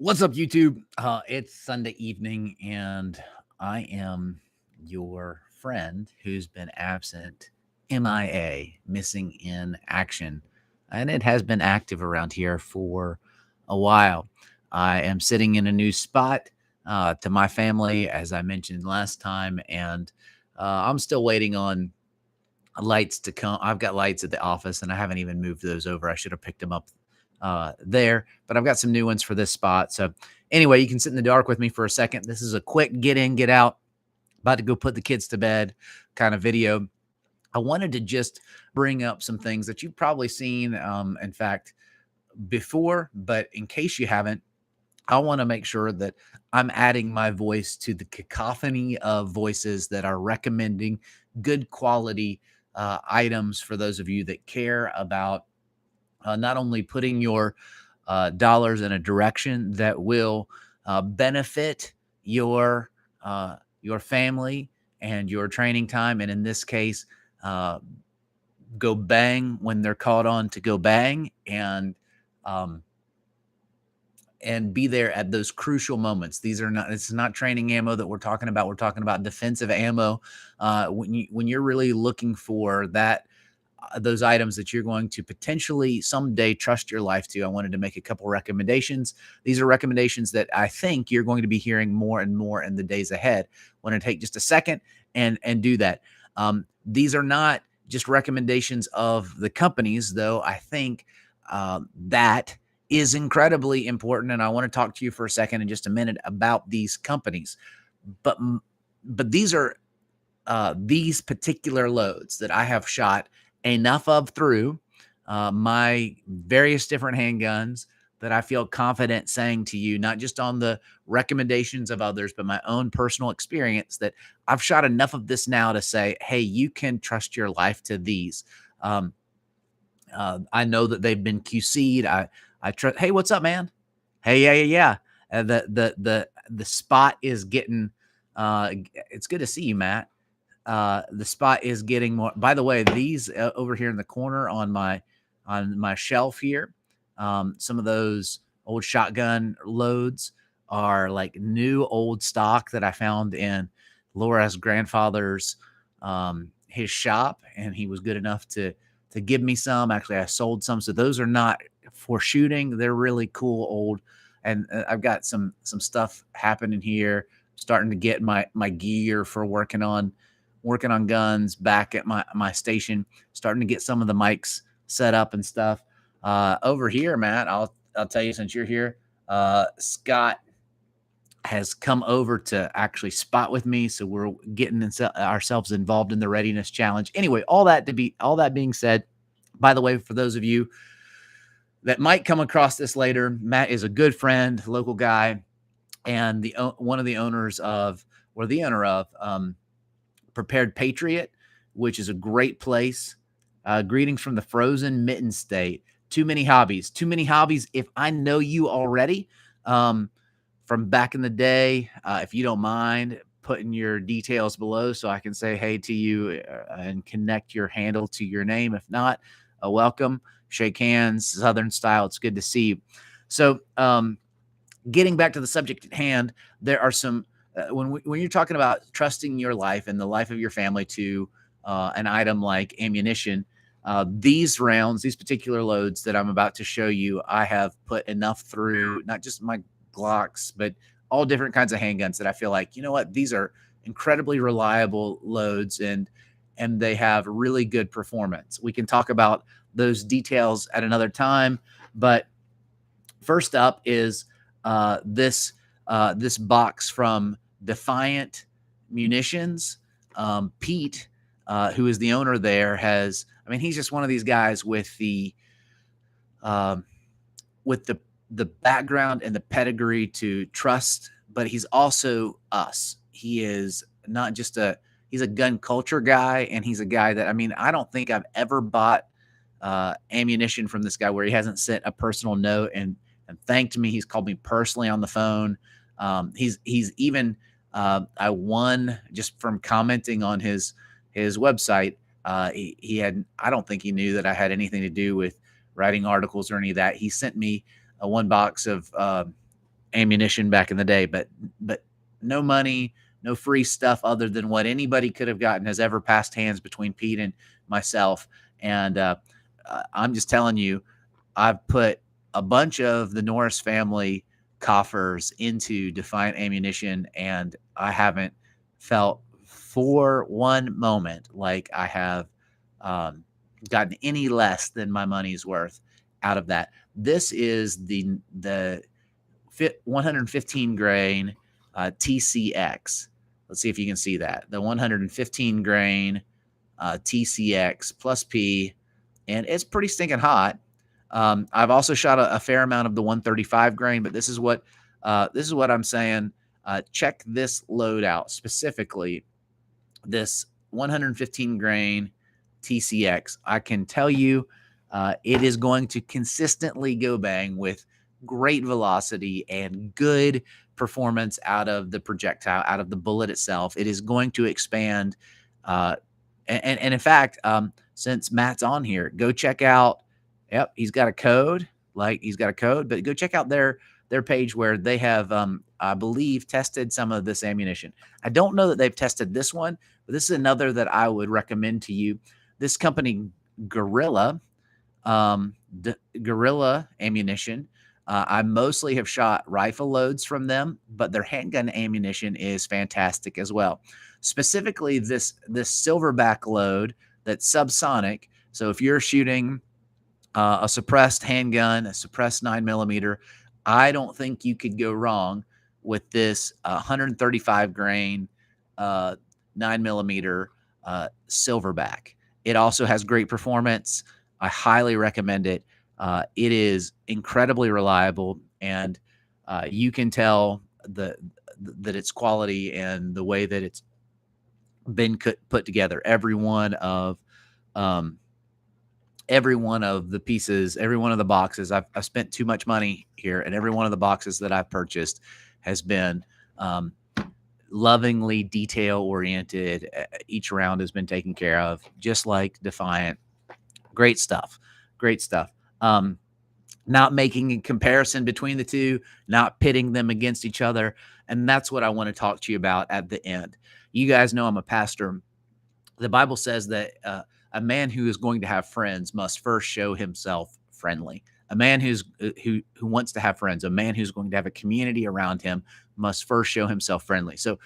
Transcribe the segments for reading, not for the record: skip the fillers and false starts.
What's up, YouTube? It's Sunday evening, and I am your friend who's been absent, MIA, missing in action. And it has been active around here for a while. I am sitting in a new spot to my family, as I mentioned last time, and I'm still waiting on lights to come. I've got lights at the office, and I haven't even moved those over. I should have picked them up there, but I've got some new ones for this spot. So anyway, you can sit in the dark with me for a second. This is a quick get in, get out, about to go put the kids to bed kind of video. I wanted to just bring up some things that you've probably seen, in fact, before, but in case you haven't, I want to make sure that I'm adding my voice to the cacophony of voices that are recommending good quality items for those of you that care about not only putting your dollars in a direction that will benefit your family and your training time, and in this case, uh, go bang when they're called on to go bang, um, and be there at those crucial moments. These are not, it's not training ammo that we're talking about. We're talking about defensive ammo. When you're really looking for that, those items that you're going to potentially someday trust your life to, I wanted to make a couple recommendations. These are recommendations that I think you're going to be hearing more and more in the days ahead. I want to take just a second and do that. These are not just recommendations of the companies, though I think that is incredibly important. And I want to talk to you for a second in just a minute about these companies. But these are these particular loads that I have shot enough of through my various different handguns that I feel confident saying to you, not just on the recommendations of others, but my own personal experience, that I've shot enough of this now to say, hey, you can trust your life to these. I know that they've been QC'd. I trust. Hey, what's up, man? Hey, yeah. The spot is getting. It's good to see you, Matt. The spot is getting more. By the way, these over here in the corner on my shelf here, some of those old shotgun loads are like new old stock that I found in Laura's grandfather's his shop, and he was good enough to give me some. Actually, I sold some, so those are not for shooting. They're really cool old, and I've got some stuff happening here. Starting to get my gear for working on guns back at my station. Starting to get some of the mics set up and stuff. Over here, Matt, I'll tell you, since you're here, Scott has come over to actually spot with me, so we're getting ourselves involved in the readiness challenge. Anyway, all that being said, by the way, for those of you that might come across this later, Matt is a good friend, local guy, and one of the owners of, or the owner of, Prepared Patriot, which is a great place. Greetings from the frozen mitten state. Too many hobbies. If I know you already from back in the day, if you don't mind putting your details below so I can say hey to you and connect your handle to your name. If not, welcome. Shake hands, Southern style. It's good to see you. So getting back to the subject at hand, there are some when you're talking about trusting your life and the life of your family to an item like ammunition, these rounds, these particular loads that I'm about to show you, I have put enough through, not just my Glocks, but all different kinds of handguns that I feel like, you know what, these are incredibly reliable loads and they have really good performance. We can talk about those details at another time, but first up is this box from Defiant Munitions. Pete, who is the owner there, he's just one of these guys with the background and the pedigree to trust, but he's also us. He is not just he's a gun culture guy, and he's a guy that, I don't think I've ever bought ammunition from this guy where he hasn't sent a personal note and thanked me. He's called me personally on the phone. He's even I won just from commenting on his website. He had, I don't think he knew that I had anything to do with writing articles or any of that. He sent me one box of ammunition back in the day, but no money, no free stuff other than what anybody could have gotten has ever passed hands between Pete and myself. And I'm just telling you, I've put a bunch of the Norris family coffers into Defiant Ammunition, and I haven't felt for one moment like I have gotten any less than my money's worth out of that. This is the 115 grain TCX. Let's see if you can see that. The 115 grain TCX plus P, and it's pretty stinking hot. I've also shot a fair amount of the 135 grain, but this is what I'm saying. Check this load out, specifically this 115 grain TCX. I can tell you it is going to consistently go bang with great velocity and good performance out of the projectile, out of the bullet itself. It is going to expand. And in fact, since Matt's on here, go check out. Yep, he's got a code. But go check out their page where they have, I believe, tested some of this ammunition. I don't know that they've tested this one, but this is another that I would recommend to you. This company, Gorilla Ammunition. I mostly have shot rifle loads from them, but their handgun ammunition is fantastic as well. Specifically, this silverback load that's subsonic. So if you're shooting a suppressed handgun, a suppressed 9mm, I don't think you could go wrong with this 135 grain 9mm silverback. It also has great performance. I highly recommend it. It is incredibly reliable, and you can tell that it's quality and the way that it's been put together. Every one of the pieces, every one of the boxes, I've spent too much money here, and every one of the boxes that I've purchased has been lovingly detail oriented. Each round has been taken care of, just like Defiant. Great stuff. Not making a comparison between the two, not pitting them against each other. And that's what I want to talk to you about at the end. You guys know I'm a pastor. The Bible says that a man who is going to have friends must first show himself friendly. A man who wants to have friends, a man who's going to have a community around him, must first show himself friendly. So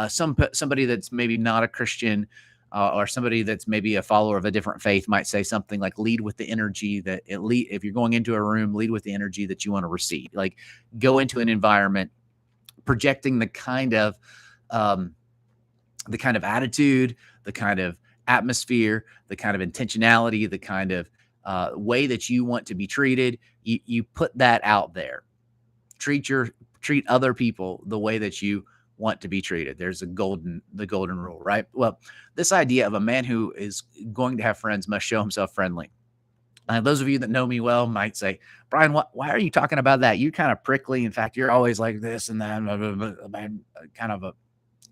somebody that's maybe not a Christian, or somebody that's maybe a follower of a different faith might say something like, lead with the energy that if you're going into a room, lead with the energy that you want to receive. Like, go into an environment projecting the kind of attitude, the kind of atmosphere, the kind of intentionality, the kind of way that you want to be treated. You put that out there. Treat other people the way that you want to be treated. There's the golden rule, right? Well, this idea of a man who is going to have friends must show himself friendly. Those of you that know me well might say, Brian, why are you talking about that? You're kind of prickly. In fact, you're always like this and that, kind of a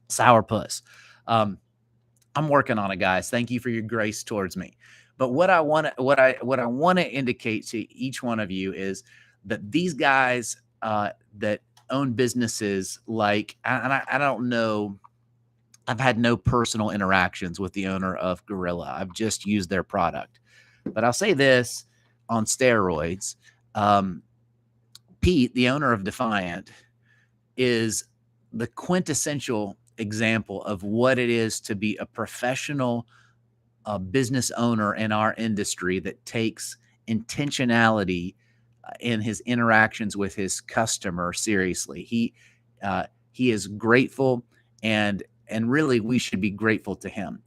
sourpuss. I'm working on it, guys. Thank you for your grace towards me. But what I want to indicate to each one of you is that these guys that own businesses, like, and I don't know, I've had no personal interactions with the owner of Gorilla. I've just used their product. But I'll say this on steroids. Pete, the owner of Defiant, is the quintessential example of what it is to be a professional business owner in our industry that takes intentionality in his interactions with his customer seriously. He is grateful, and really we should be grateful to him.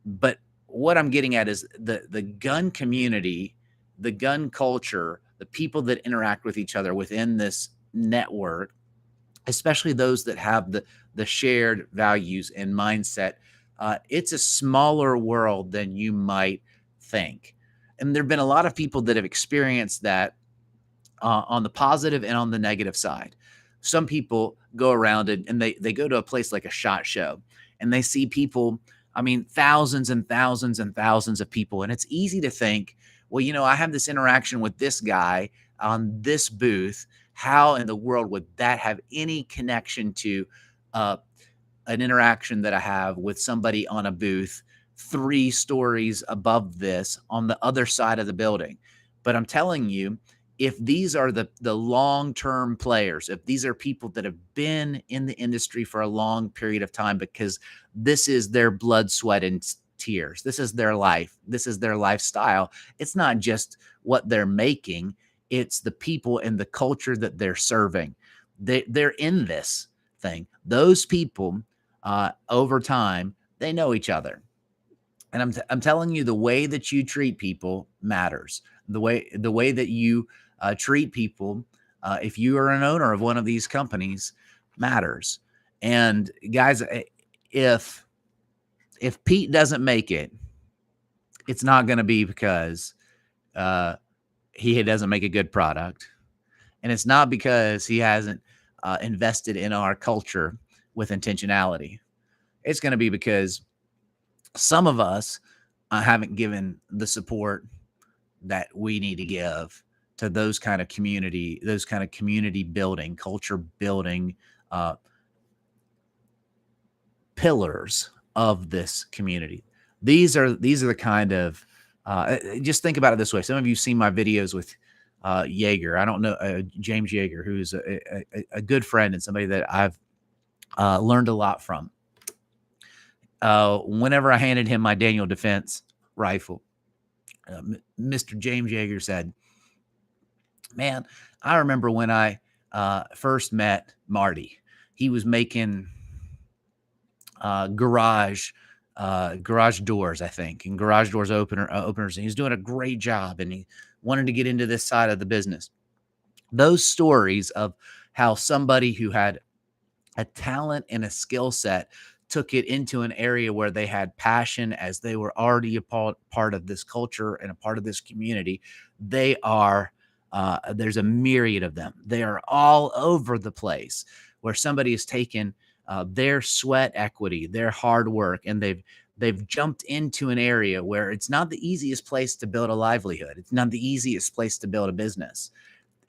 But what I'm getting at is the gun community, the gun culture, the people that interact with each other within this network, especially those that have the shared values and mindset. It's a smaller world than you might think. And there have been a lot of people that have experienced that on the positive and on the negative side. Some people go around and they go to a place like a SHOT Show, and they see people, I mean, thousands and thousands and thousands of people. And it's easy to think, well, I have this interaction with this guy on this booth. How in the world would that have any connection to uh, an interaction that I have with somebody on a booth 3 stories above this on the other side of the building? But I'm telling you, if these are the long-term players, if these are people that have been in the industry for a long period of time because this is their blood, sweat, and tears, this is their life, this is their lifestyle. It's not just what they're making, it's the people and the culture that they're serving. They're in this thing. Those people over time, they know each other. And I'm telling you, the way that you treat people matters. The way that you treat people, if you are an owner of one of these companies, matters. And guys, if Pete doesn't make it, it's not going to be because uh, he doesn't make a good product, and it's not because he hasn't invested in our culture with intentionality. It's going to be because some of us haven't given the support that we need to give to those kind of community building, culture building uh, pillars of this community. These are the kind of just think about it this way. Some of you seen my videos with Yeager. I don't know James Yeager, who's a good friend and somebody that I've learned a lot from. Whenever I handed him my Daniel Defense rifle, Mr. James Yeager said, "Man, I remember when I first met Marty. He was making garage doors, I think, and garage doors openers. And he's doing a great job, and he wanted to get into this side of the business. Those stories of how somebody who had a talent and a skill set took it into an area where they had passion as they were already a part of this culture and a part of this community. They are, there's a myriad of them. They are all over the place where somebody has taken their sweat equity, their hard work, and they've jumped into an area where it's not the easiest place to build a livelihood. It's not the easiest place to build a business,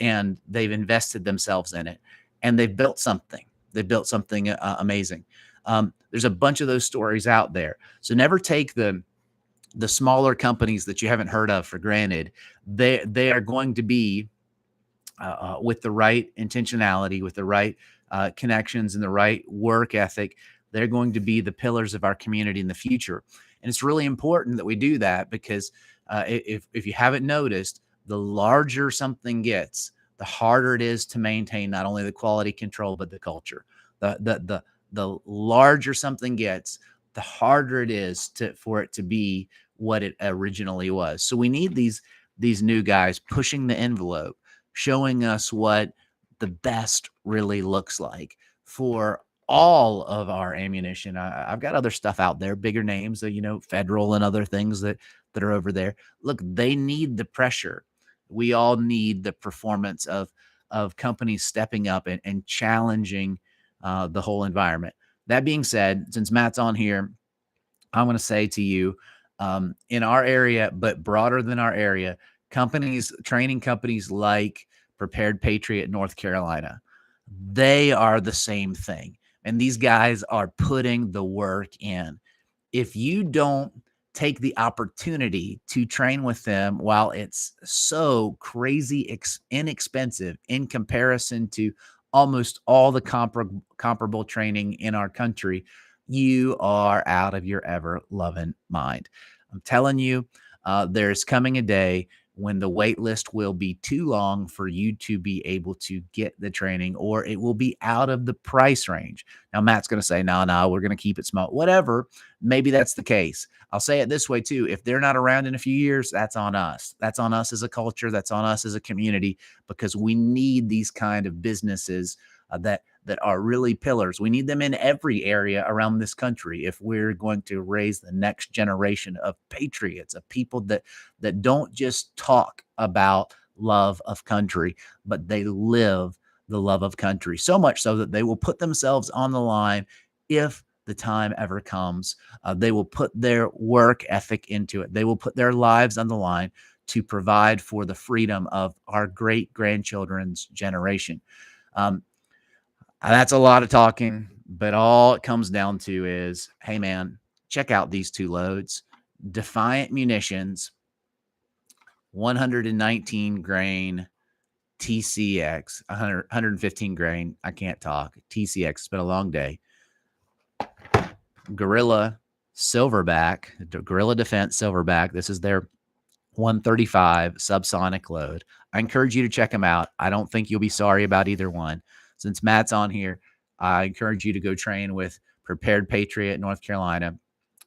and they've invested themselves in it, and they've built something. They built something amazing. There's a bunch of those stories out there. So never take the smaller companies that you haven't heard of for granted. They are going to be with the right intentionality, with the right connections and the right work ethic. They're going to be the pillars of our community in the future. And it's really important that we do that because if you haven't noticed, the larger something gets, the harder it is to maintain not only the quality control, but the culture. The larger something gets, the harder it is for it to be what it originally was. So we need these new guys pushing the envelope, showing us what the best really looks like for all of our ammunition. I've got other stuff out there, bigger names, Federal and other things that are over there. Look, they need the pressure. We all need the performance of companies stepping up and challenging the whole environment. That being said, since Matt's on here, I'm going to say to you, in our area, but broader than our area, training companies like Prepared Patriot North Carolina, they are the same thing. And these guys are putting the work in. If you don't take the opportunity to train with them while it's so crazy inexpensive in comparison to almost all the comparable training in our country, you are out of your ever loving mind. I'm telling you, there's coming a day when the wait list will be too long for you to be able to get the training, or it will be out of the price range. Now, Matt's going to say, no, we're going to keep it small. Whatever. Maybe that's the case. I'll say it this way too. If they're not around in a few years, that's on us. That's on us as a culture. That's on us as a community, because we need these kind of businesses that are really pillars. We need them in every area around this country if we're going to raise the next generation of patriots, of people that don't just talk about love of country, but they live the love of country, so much so that they will put themselves on the line if the time ever comes. They will put their work ethic into it. They will put their lives on the line to provide for the freedom of our great grandchildren's generation. Um, that's a lot of talking, but all it comes down to is, hey man, check out these two loads. Defiant Munitions, 119 grain TCX, 115 grain. I can't talk. TCX, it's been a long day. Gorilla Silverback, Gorilla Defense Silverback. This is their 135 subsonic load. I encourage you to check them out. I don't think you'll be sorry about either one. Since Matt's on here, I encourage you to go train with Prepared Patriot, North Carolina.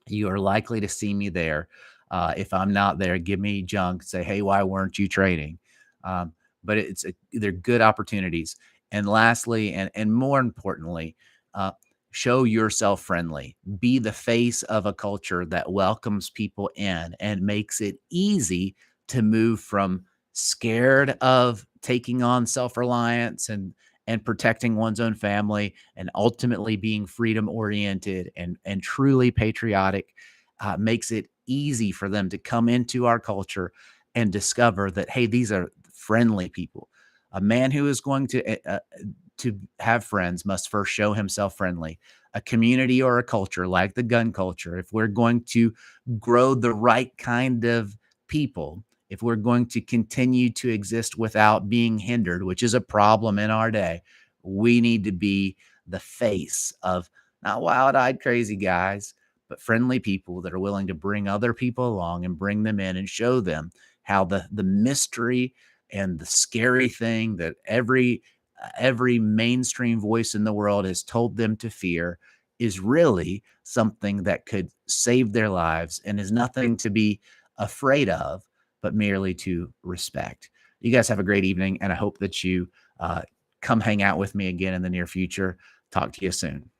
You are likely to see me there. If I'm not there, give me junk. Say, hey, why weren't you training? But they're good opportunities. And lastly, and more importantly, show yourself friendly. Be the face of a culture that welcomes people in and makes it easy to move from scared of taking on self-reliance and protecting one's own family, and ultimately being freedom oriented and truly patriotic. Makes it easy for them to come into our culture and discover that, hey, these are friendly people. A man who is going to have friends must first show himself friendly. A community or a culture like the gun culture, if we're going to grow the right kind of people, if we're going to continue to exist without being hindered, which is a problem in our day, we need to be the face of not wild-eyed crazy guys, but friendly people that are willing to bring other people along and bring them in and show them how the mystery and the scary thing that every mainstream voice in the world has told them to fear is really something that could save their lives and is nothing to be afraid of, but merely to respect. You guys have a great evening, and I hope that you come hang out with me again in the near future. Talk to you soon.